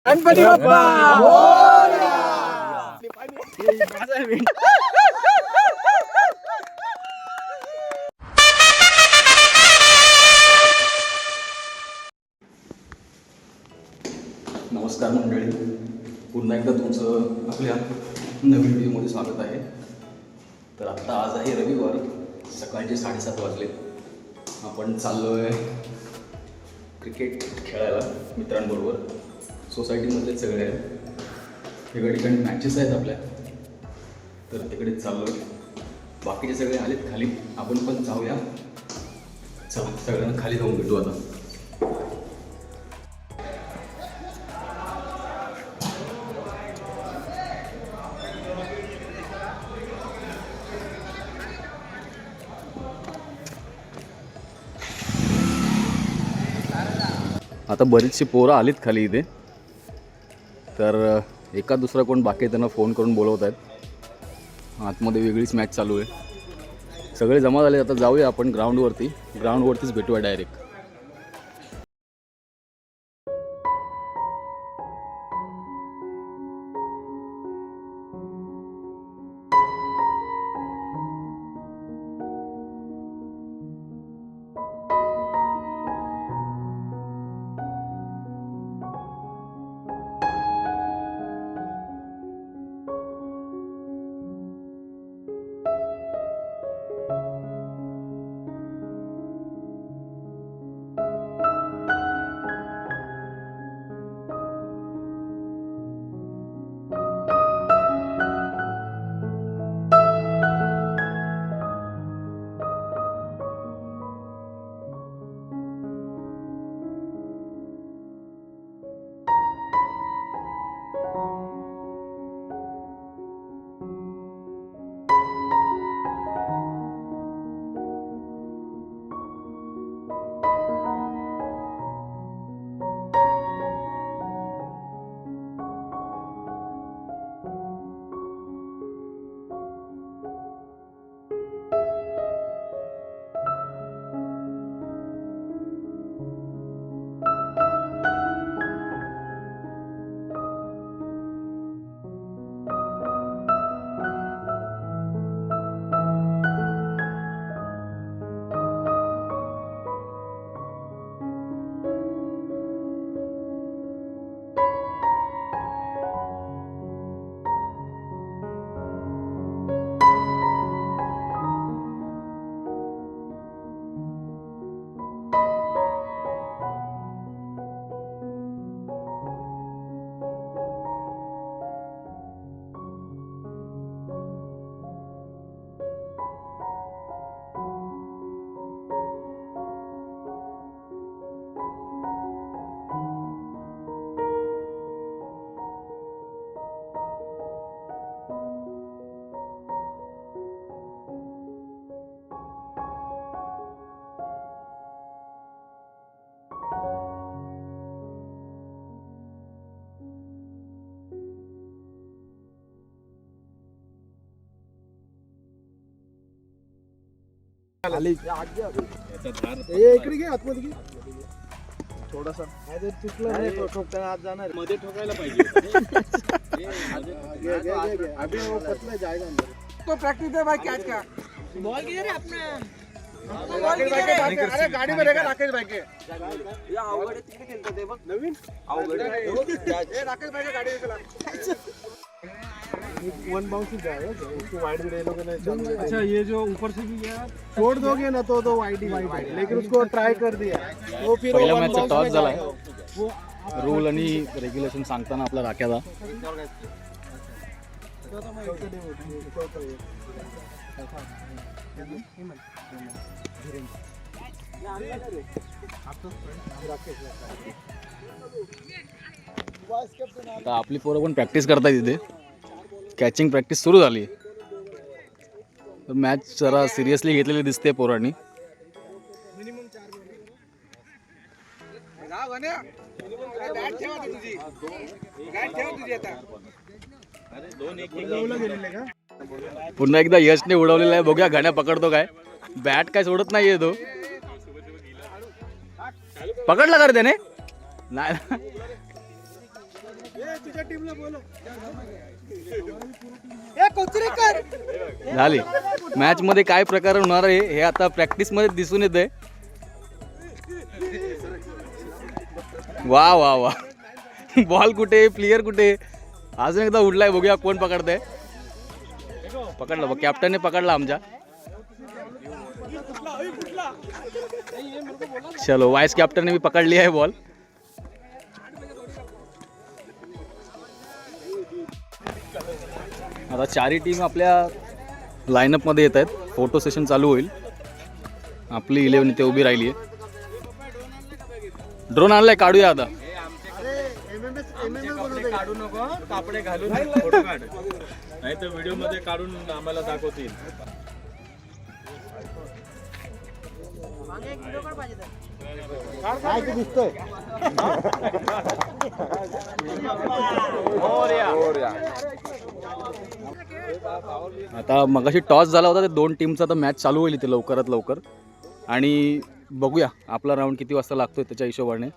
गणपती बाप्पा नमस्कार मंडळी, पुन्हा एकदा तुमचं आपल्या नवीन व्हिडिओमध्ये स्वागत आहे. तर आत्ता आज आहे रविवार, सकाळचे 7:30 वाजले. आपण चाललो आहे क्रिकेट खेळायला मित्रांबरोबर. सोसायटीमधले सगळे आहेत, वेगळ्या ठिकाणी मॅचेस आहेत आपल्या, तर तिकडेच चाललो आहे. बाकीचे सगळे आलेत खाली, आपण पण जाऊया. चला सगळ्यांना खाली जाऊन भेटू आता. आता बरीचशी पोरं आलीत खाली इथे, तर एका दुसरा कोण बाकी त्यांना फोन करून बोलवत आहेत. आतमध्ये वेगळीच मॅच चालू आहे. सगळे जमा झाले. आता जाऊया आपण ग्राउंडवरतीच भेटूया डायरेक्ट. इकडे घे, आतमध्ये घे थोडासा. चुकलं नाही, ठोकताना आत जाणार, मध्ये ठोकायला पाहिजे. तो प्रैक्टिस है भाई, कैच का बॉल किधर है अपना? अरे गाडी में रहेगा राकेश भाई के. या अवघड आहे, तिकडे खेळतात ते बघ. नवीन अवघड आहे. राकेश भाई गाडी में चला. वन बाउंस ही जाएगा, उसको वाइड भी ले लोगे ना. अच्छा, ये जो ऊपर से भी गया छोड़ दोगे ना तो वाइड ही वाइड, लेकिन उसको ट्राय कर दिया वो फिर पहिल्या मॅचचा टॉस झालाय. रूल आणि रेग्युलेशन सांगताना आपला राख्याला आता आपली पोरं पण प्रॅक्टिस करतात इथे. कॅचिंग प्रॅक्टिस सुरू झाली. मॅच जरा सिरियसली घेतलेली दिसते पोरांनी. पुन्हा एकदा यशने उडवलेला आहे. बघूया गाण्या पकडतो काय. बॅट काय सोडत नाहीये तो. पकडला कर त्याने नाही. तुझ्या टीमला बोल. झाली मॅच मध्ये काय प्रकार होणार आहे हे आता प्रॅक्टिस मध्ये दिसून येते. वा वा वा बॉल कुठे प्लेयर कुठे अजून एकदा उडलाय बघूया कोण पकडतंय. पकडला बघ कॅप्टनने पकडला आमच्या. चलो वाईस कॅप्टनने भी पकडली आहे बॉल. आता चारही टीम आपल्या लाईनअप मध्ये येत आहेत. फोटो सेशन चालू होईल. आपली 11 इथे उभी राहिली आहे. ड्रोन आणलाय काढूया आता. काढू नको कापडे घालून फोटो काढ नाही तर व्हिडिओ मध्ये काढून आम्हाला दाखवतील. काय दिसतोय आता मगाशी टॉस झाला होता. ते 2 टीमचा आता मॅच चालू होईल इथे लवकरात लवकर. आणि बघूया आपला राऊंड किती वाजता लागतोय त्याच्या हिशोबाने.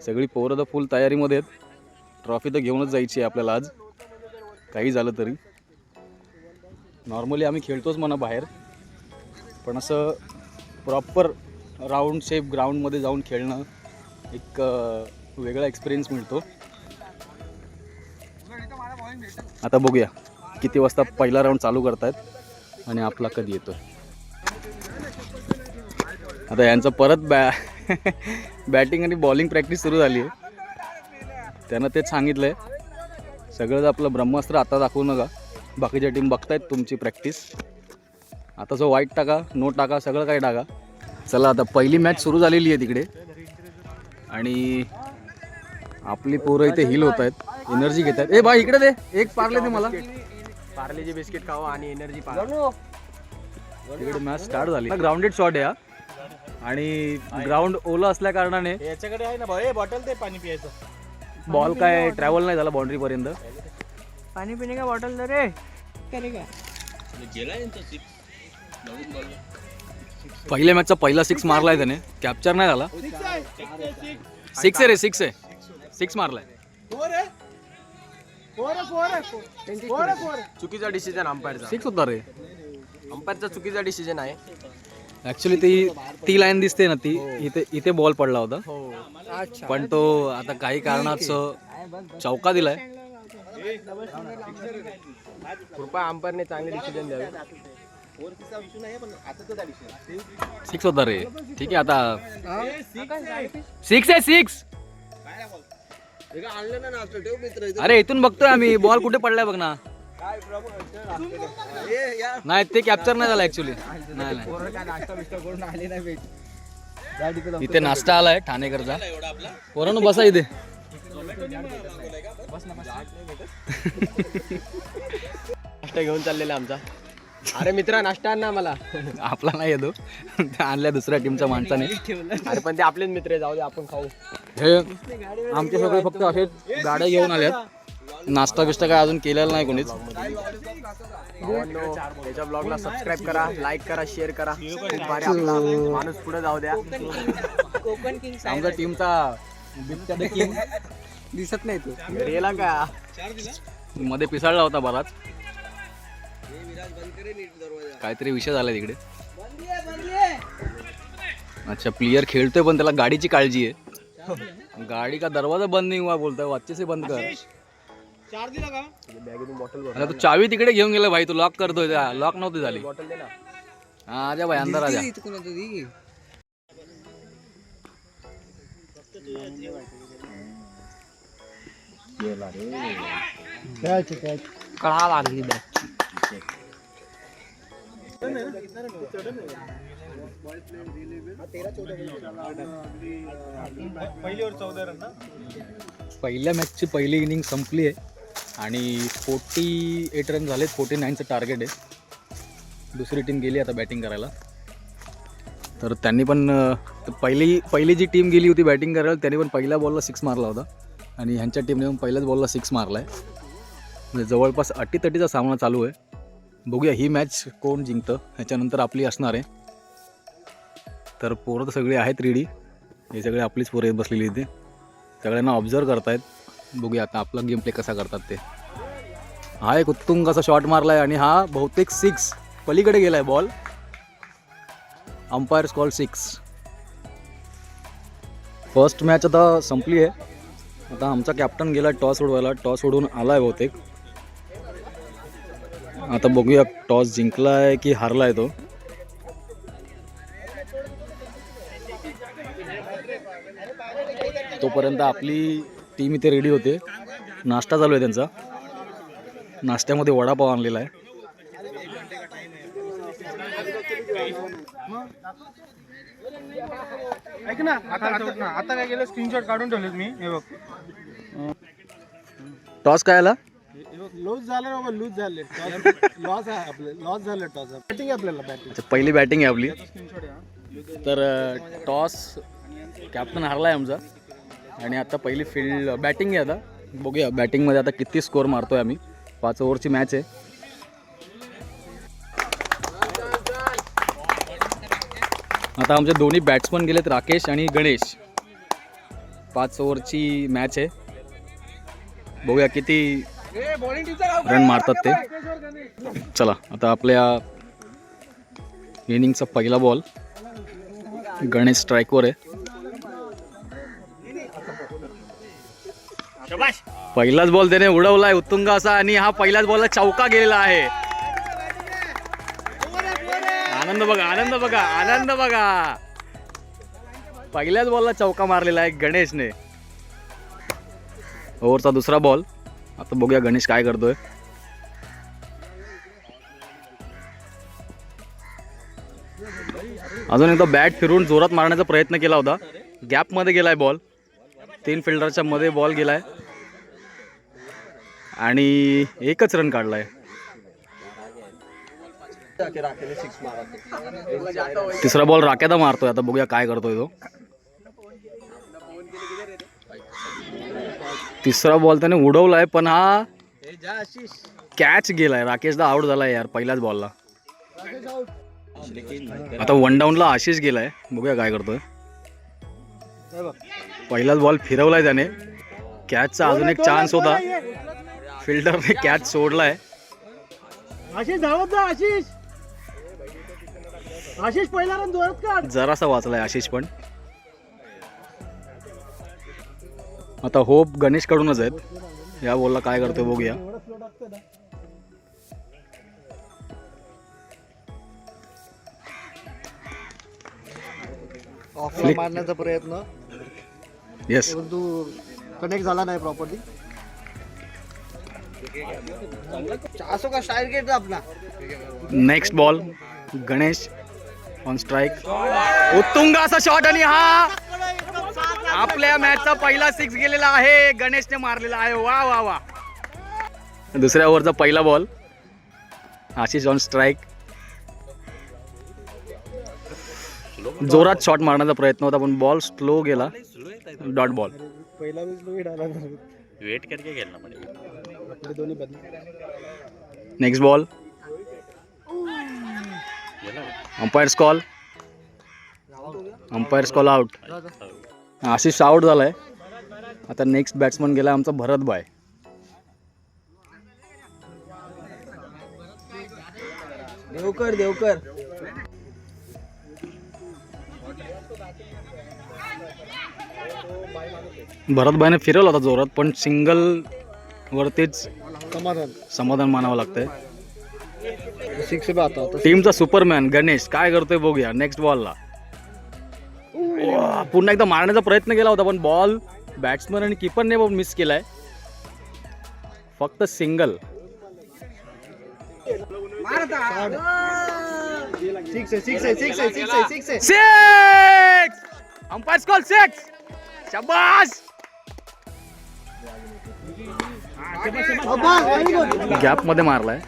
सगळी पोरं तर फुल तयारीमध्ये आहेत. ट्रॉफी तर घेऊनच जायची आहे आपल्याला आज काही झालं तरी. नॉर्मली आम्ही खेळतोच म्हणा बाहेर पण असं प्रॉपर राऊंड शेप ग्राउंडमध्ये जाऊन खेळणं एक वेगळा एक्सपिरियन्स मिळतो. आता बघूया किती वाजता पहिला राऊंड चालू करतायत आणि आपला कधी येतो. आता यांचं परत बॅटिंग आणि बॉलिंग प्रॅक्टिस सुरू झाली आहे. त्यांना तेच सांगितलं आहे सगळं आपलं ब्रह्मास्त्र आता दाखवू नका. बाकीच्या टीम बघतायत तुमची प्रॅक्टिस. आता जो वाईट टाका नो टाका सगळं काही टाका. चला आता पहिली मॅच सुरू झालेली आहे तिकडे आणि आपली पोरं इथे हिल होत आहेत. एनर्जी घेत आहेत. ए बाई इकडे दे एक पार्ले दे मला. पार्लेजी बिस्किट खावा आणि एनर्जी तिकडे मॅच स्टार्ट झाली. ग्राउंडेड शॉट आहे आणि ग्राउंड ओलं असल्या कारणाने याच्याकडे आहे ना भाई बॉटल ते पाणी प्यायचं. बॉल काय ट्रॅव्हल नाही झाला बाउंड्री पर्यंत. पाणी पिणे का बॉटल दे रे. पहिल्या मॅचचा पहिला 6 मारलाय त्याने. कॅप्चर नाही झाला. 6 आहे रे 6 आहे. 6 मारलाय. चुकीचा डिसिजन अंपायरचा. 6 होता रे. अंपायरचा चुकीचा डिसिजन आहे. ऍक्च्युली ती लाईन दिसते ना ती इथे बॉल पडला होता. पण तो आता काही कारणात चौका दिलाय. कृपया अंपायरने चांगले डिसिजन द्यावे. 6 होता रे. ठीक आहे आता 6 आहे 6. अरे इथून बघतोय आम्ही बॉल कुठे पडलाय बघ ना. नाही ते कॅप्चर नाही झाला ऍक्च्युली. नाही इथे नाश्ता आलाय ठाणेकरचा. पोरांनो बसा इथे. नाश्ता घेऊन चाललेला आमचा. अरे मित्रा नाश्ता आण ना मला. आपला नाही येतो आणल्या दुसऱ्या टीमच्या माणसाने. अरे पण ते आपलेच मित्र आहे जाऊ दे आपण खाऊ. हे आमचे सगळे फक्त असेच गाड्या घेऊन आल्यात. नाश्ता बिष्टा काय अजून केलेला नाही कोणीच. त्याच्या ब्लॉगला सबस्क्राईब करा लाईक करा शेअर करा. खूप भारी आपला माणूस पुढे जाऊ द्या. आमच्या टीमचा दिसत नाही तू गेला का मध्ये पिसाळला होता बराच. काहीतरी विषय झाला तिकडे. अच्छा प्लेयर खेळतोय पण त्याला गाडीची काळजी आहे. गाडी का दरवाजा बंद नाही हुआ बोलतोय. वाचे से बंद कर. आता तू चावी तिकडे घेऊन गेला भाई. तू लॉक करतोय. लॉक नव्हती झाली. हा आजा भाई अंदर आजा. कळा लागली पहिल्या मॅचची पहिली इनिंग संपली आहे आणि 48 रन झालेत. 49चं टार्गेट आहे. दुसरी टीम गेली आता बॅटिंग करायला. तर त्यांनी पण पहिली जी टीम गेली होती बॅटिंग करायला त्यांनी पण पहिल्या बॉलला 6 मारला होता आणि ह्यांच्या टीमने पण पहिल्याच बॉलला 6 मारला आहे. म्हणजे जवळपास अटीतटीचा सामना चालू आहे. बघूया ही मॅच कोण जिंकतं. ह्याच्यानंतर आपली असणार आहे. तर पोरं तर सगळे आहेत रेडी. हे सगळे आपलीच पोरं आहेत बसलेली इथे. सगळ्यांना ऑब्झर्व करतायत बघूया आता आपला गेम प्ले कसा करतात ते. हा एक उत्तुंग असा शॉट मारलाय आणि हा बहुतेक 6 पलीकडे गेलाय ball. Umpires call 6. First match आता संपली आहे. आता आमचा कॅप्टन गेला टॉस उडवायला. टॉस उडवून आलाय बहुतेक. आता बघूया टॉस जिंकलाय की हारलाय तो. तोपर्यंत आपली टीम इथे रेडी होते. नाश्ता चालू आहे त्यांचा. नाश्त्यामध्ये वडापाव आणलेला आहे. ऐक ना आता काय केलं स्क्रीनशॉट काढून ठेवलेत मी. हे बघ टॉस काय आला? लूज झालं बाबा. लूज झाले. लॉस आहे आपले. लॉस झालं टॉस. बॅटिंग आहे आपल्याला. बॅटिंग अच्छा पहिली बॅटिंग आहे आपली. तर टॉस कॅप्टन हारलाय आमचा आणि आता पहिली फील्ड बॅटिंग आहे. आता बघूया बॅटिंगमध्ये आता किती स्कोअर मारतोय आम्ही. 5 ओव्हरची मॅच आहे. आता आमचे दोन्ही बॅट्समन गेलेत राकेश आणि गणेश. 5 ओव्हरची मॅच आहे. बघूया किती रन मारतात ते. चला आता आपल्या इनिंगचा पहिला बॉल. गणेश स्ट्राईकवर आहे. पहिलाच बॉल त्याने उडवलाय उत्तुंग असा आणि हा पहिल्याच बॉलला चौका गेलेला आहे. आनंद बघा आनंद बघा आनंद बघा. पहिल्याच बॉलला चौका मारलेला आहे गणेशने. ओव्हरचा दुसरा बॉल. आता बघूया गणेश काय करतोय. अजून एकदा बॅट फिरून जोरात मारण्याचा प्रयत्न केला होता. गॅपमध्ये गेलाय बॉल. 3 फिल्डरच्या मध्ये बॉल गेलाय आणि एकच रन काढलाय. तिसरा बॉल राक्यादा मारतोय. आता बघूया काय करतोय तो. तिसरा बॉल त्याने उडवलाय पण हा कॅच गेलाय. राकेशदा आउट झालाय यार पहिल्याच बॉलला. आता 1 डाऊनला आशिष गेलाय. बघूया काय करतोय. पहिलाच बॉल फिरवलाय त्याने. कॅचचा अजून एक चान्स होता. फिल्डरने कॅच सोडलाय. आशिष धावत जा. आशिष आशिष पहिला रन जोरात काढ. जरासा वाचलाय आशिष पण. आता होप गणेश कडूनच आहेत. या बॉलला काय करतोय बघूया. ऑफला मारण्याचा प्रयत्न. येस परंतु कनेक्ट झाला नाही प्रॉपर्ली. असो का स्ट्राईक गेट आपला. Next ball. Ganesh on strike. उत्तुंग असा शॉट आणि हा आपल्या मॅचचा पहिला 6 गेलेला आहे. गणेशने मारलेला आहे. वा वा वा. दुसऱ्या ओव्हरचा पहिला बॉल. Ashish on strike. जोरात शॉट मारण्याचा प्रयत्न होता पण बॉल स्लो गेला. Dot ball. पहिला वेट करके खेलना पड़ेगा. दोन्ही बदल. Next ball. Umpires call. Umpires call out. Ashish out झालाय. आता नेक्स्ट बॅट्समन गेला आमचा भरत बाय. देवकर देवकर. भरत बायने फिरवला होता जोरात पण सिंगल वरतीच समाधान मानावं लागतंय. 6 पे आता. टीमचा सुपरमॅन गणेश काय करतोय बघूया. नेक्स्ट बॉलला पुन्हा एकदा मारण्याचा प्रयत्न केला होता पण बॉल बॅट्समन आणि कीपरने मिस केलाय. फक्त सिंगल. 6. Umpires call 6. शाबाश. गॅप मध्ये मारलाय.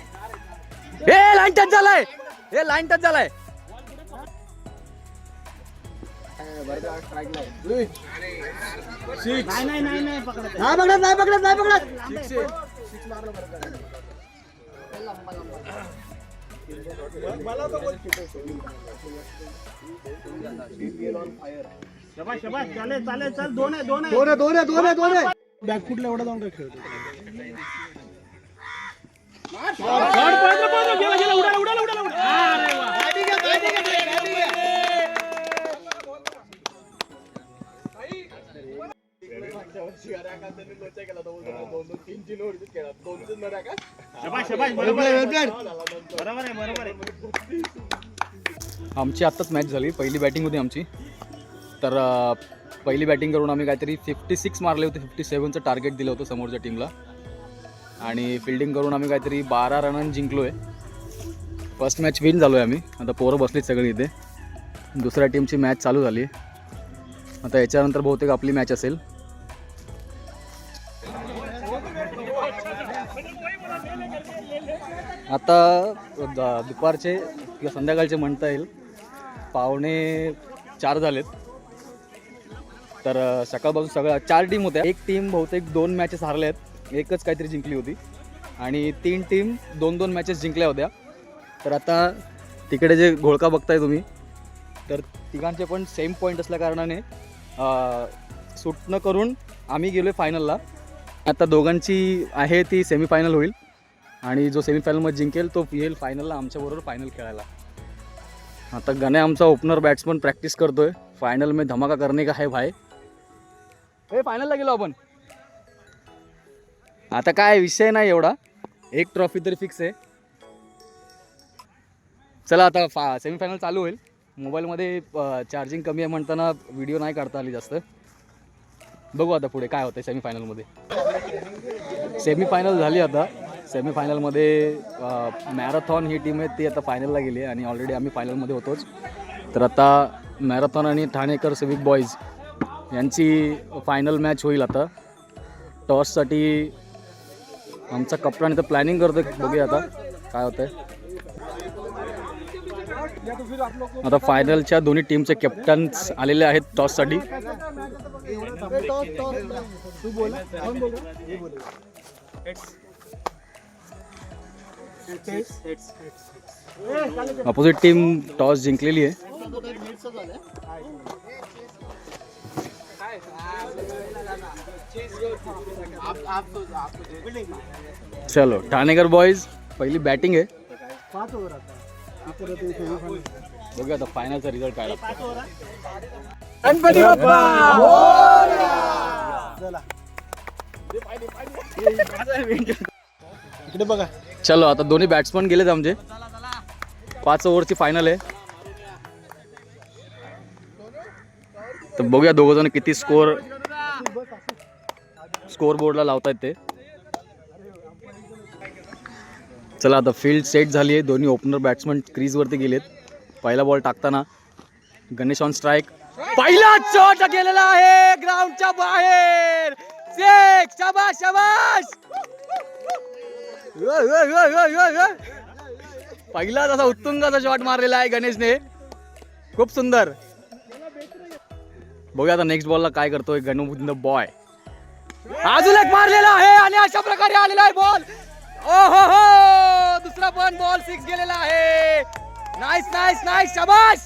ए लाईन टच झालाय. ए लाईन टच झालाय. नाही पकडत. शाबाश चालेल चल. दोन आहे. बॅकफुटला एवढा जाऊन काय खेळतो. आमची आत्ताच मॅच झाली, पहिली बॅटिंग होती आमची. तर पहिली बॅटिंग करून आम्ही काहीतरी 56 मारले होते. 57चं टार्गेट दिलं होतं समोरच्या टीमला. आणि फिल्डिंग करून आम्ही काहीतरी 12 रनांनी जिंकलो आहे. फर्स्ट मॅच विन झालो आहे आम्ही. आता पोरं बसलीत सगळी इथे. दुसऱ्या टीमची मॅच चालू झाली. आता याच्यानंतर बहुतेक आपली मॅच असेल. आता दुपारचे किंवा संध्याकाळचे म्हणता येईल 3:45 झालेत. तर सकाळपासून सगळ्या 4 टीम होत्या. एक टीम बहुतेक 2 मॅचेस हारल्या आहेत, एकच काहीतरी जिंकली होती. आणि 3 टीम 2-2 मॅचेस जिंकल्या होत्या. तर आता तिकडे जे घोळका बघताय तुम्ही, तर तिघांचे पण सेम पॉईंट असल्या कारणाने सूट न करून आम्ही गेलो आहे फायनलला. आता दोघांची आहे ती सेमीफायनल होईल आणि जो सेमीफायनलमध्ये जिंकेल तो येईल फायनलला आमच्याबरोबर फायनल खेळायला. आता गणे आमचा ओपनर बॅट्समन प्रॅक्टिस करतोय. फायनल में धमाका करने का है भाई. हे फायनलला गेलो आपण. आता काय विषय नाही एवढा, एक ट्रॉफी तरी फिक्स आहे. चला आता सेमीफायनल चालू होईल. मोबाईलमध्ये चार्जिंग कमी आहे म्हणताना व्हिडिओ नाही काढता आली जास्त. बघू आता पुढे काय होतं सेमीफायनलमध्ये. सेमीफायनल झाली. आता सेमीफायनलमध्ये मॅरेथॉन ही टीम आहे ती आता फायनलला गेली आहे आणि ऑलरेडी आम्ही फायनलमध्ये होतोच. तर आता मॅरेथॉन आणि ठाणेकर सिविक बॉईज यांची फायनल मॅच होईल. आता टॉससाठी आमचा कप्तान इथं प्लॅनिंग करतो. बघूया आता काय होतं आहे. आता फायनलच्या दोन्ही टीमचे कॅप्टन्स आलेले आहेत टॉससाठी. अपोजिट टीम टॉस जिंकलेली आहे. चलो ठाणेकर बॉईज पहिली बॅटिंग आहे. बघूया आता फायनलचा रिझल्ट काय लागतो. इकडे बघा. चलो आता दोन्ही बॅट्समन गेलेत आमचे. 5 ओव्हरची फायनल आहे. तर बघूया दोघं जण किती स्कोर बोर्डला लावतायत ते. चला आता फील्ड सेट झाली आहे. दोन्ही ओपनर बॅट्समन क्रीजवरती गेलेत. पहिला बॉल टाकताना गणेश ऑन स्ट्राईक. पहिला शॉट गेलेला आहे ग्राउंडच्या बाहेर. सिक्स. शाबाश शाबाश. पहिलाच असा उत्तुंगाचा शॉट मारलेला आहे गणेशने. खूप सुंदर. बघूया आता नेक्स्ट बॉलला काय करतोय गणू द बॉय. अजून एक मारलेला आहे आणि अशा प्रकारे आलेला आहे बॉल. ओहो हो, दुसरा पण बॉल 6 गेलेला आहे. नाईस नाईस नाईस शाबाश.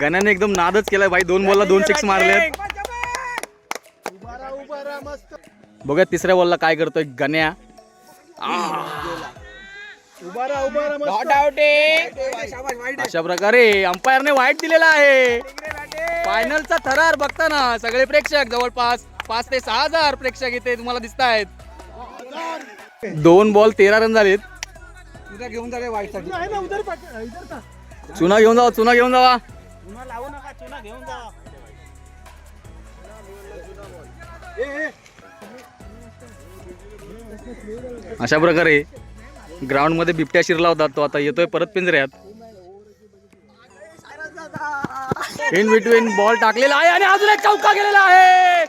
गणाने एकदम नादच केलाय भाई. 2 बॉलला 2 6 मारलेत. बघूया तिसऱ्या बॉलला काय करतोय गण्या. अशा प्रकारे अंपायरने वाईट दिलेला आहे. फायनलचा थरार बघताना सगळे प्रेक्षक जवळपास 5 ते 6 हजार प्रेक्षक इथे तुम्हाला दिसत आहेत. 2 बॉल 13 रन झालेत. चुना घेऊन जावा. अशा प्रकारे ग्राउंड मध्ये बिबट्या शिरला होता तो आता येतोय परत पिंजऱ्यात. इन बिटवीन बॉल टाकलेला आहे आणि अजून एक चौका गेलेला आहे.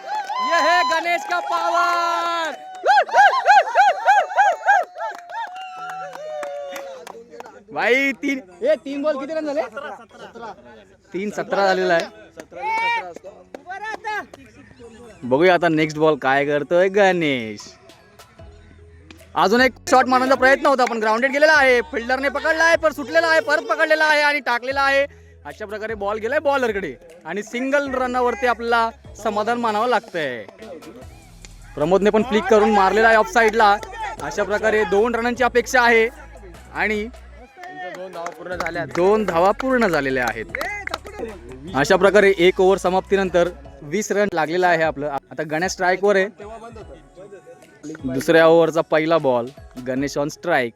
ये है गणेश का पावर. भाई 3 बॉल किती रन झाले. 3-17 झालेला आहे. बघूया आता नेक्स्ट बॉल काय करतोय गणेश. अजून एक शॉट मारण्याचा प्रयत्न होता पण ग्राउंडेड गेलेला आहे. फिल्डरने पकडला आहे पर सुटलेला आहे. परत पकडलेला आहे आणि टाकलेला आहे. अशा प्रकारे बॉल गेलाय बॉलरकडे आणि सिंगल रनावरती आपला समाधान मानावं लागतंय. प्रमोदने पण फ्लिक करून मारलेला आहे ऑफ साईडला. अशा प्रकारे 2 रनांची अपेक्षा आहे आणि 2 धावा पूर्ण झालेल्या आहेत. अशा प्रकारे 1 ओव्हर समाप्तीनंतर 20 रन लागलेला आहे आपलं. आता गणेश स्ट्राईकवर आहे. दुसऱ्या ओव्हरचा पहिला बॉल, गणेश ऑन स्ट्राईक.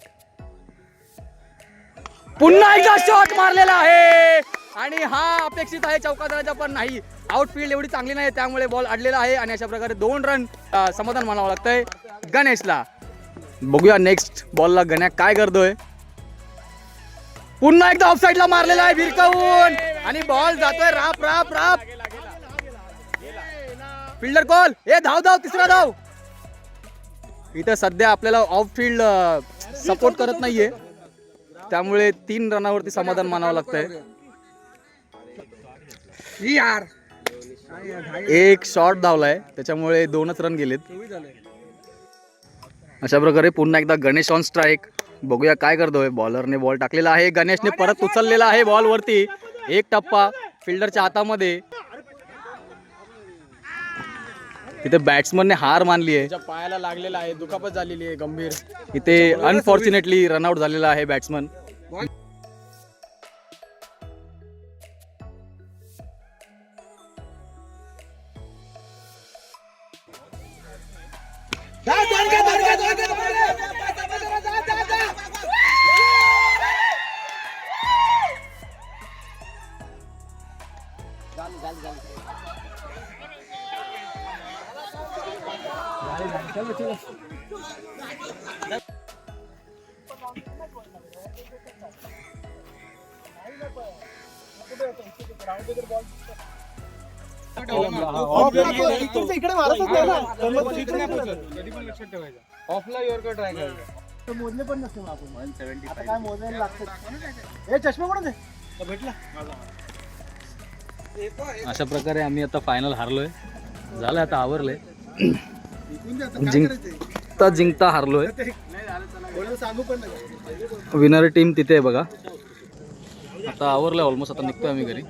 पुन्हा एकदा शॉट मारलेला आहे आणि हा अपेक्षित आहे चौकादाराचा, पण नाही. आउटफील्ड एवढी चांगली नाही त्यामुळे बॉल अडलेला आहे आणि अशा प्रकारे 2 रन समाधान मानावं लागतंय गणेशला. बघूया नेक्स्ट बॉलला गण्या काय करतोय. पुन्हा एकदा ऑफ साईडला मारलेला आहे भिरकावून आणि बॉल जातोय राप राप राप. Fielder call. ए धाव धाव, तिसरा धाव. इथं सध्या आपल्याला ऑफ फील्ड सपोर्ट करत नाहीये त्यामुळे 3 रनावरती समाधान मानावं लागतंय. एक शॉट धावलाय त्याच्यामुळे 2च रन गेलेत. अशा प्रकारे पुन्हा एकदा गणेश ऑन स्ट्राईक. बघूया काय करतोय. बॉलरने बॉल टाकलेला आहे, गणेशने परत उचललेला आहे बॉल वरती. एक टप्पा फिल्डरच्या हातामध्ये. तिथे बॅट्समनने हार मानली आहे, पायाला लागलेला आहे, दुखापत झालेली आहे गंभीर. इथे अनफॉर्च्युनेटली रनआउट झालेला आहे बॅट्समन. इकडे मारतच नाही ना. ऑफला योर्कर ट्राय करायचं. मोजले पण नसते मग आपण. 175 आता काय मोजायला लागतं. हे चष्मा कोण आहे भेटला. अशा प्रकारे आम्ही आता फायनल हारलोय. झालं आता आवरलंय. जिंकता हारलोय. सांगू पण नाही. विनर टीम तिथे आहे बघा. आता आवरलंय ऑलमोस्ट. आता निघतोय आम्ही घरी.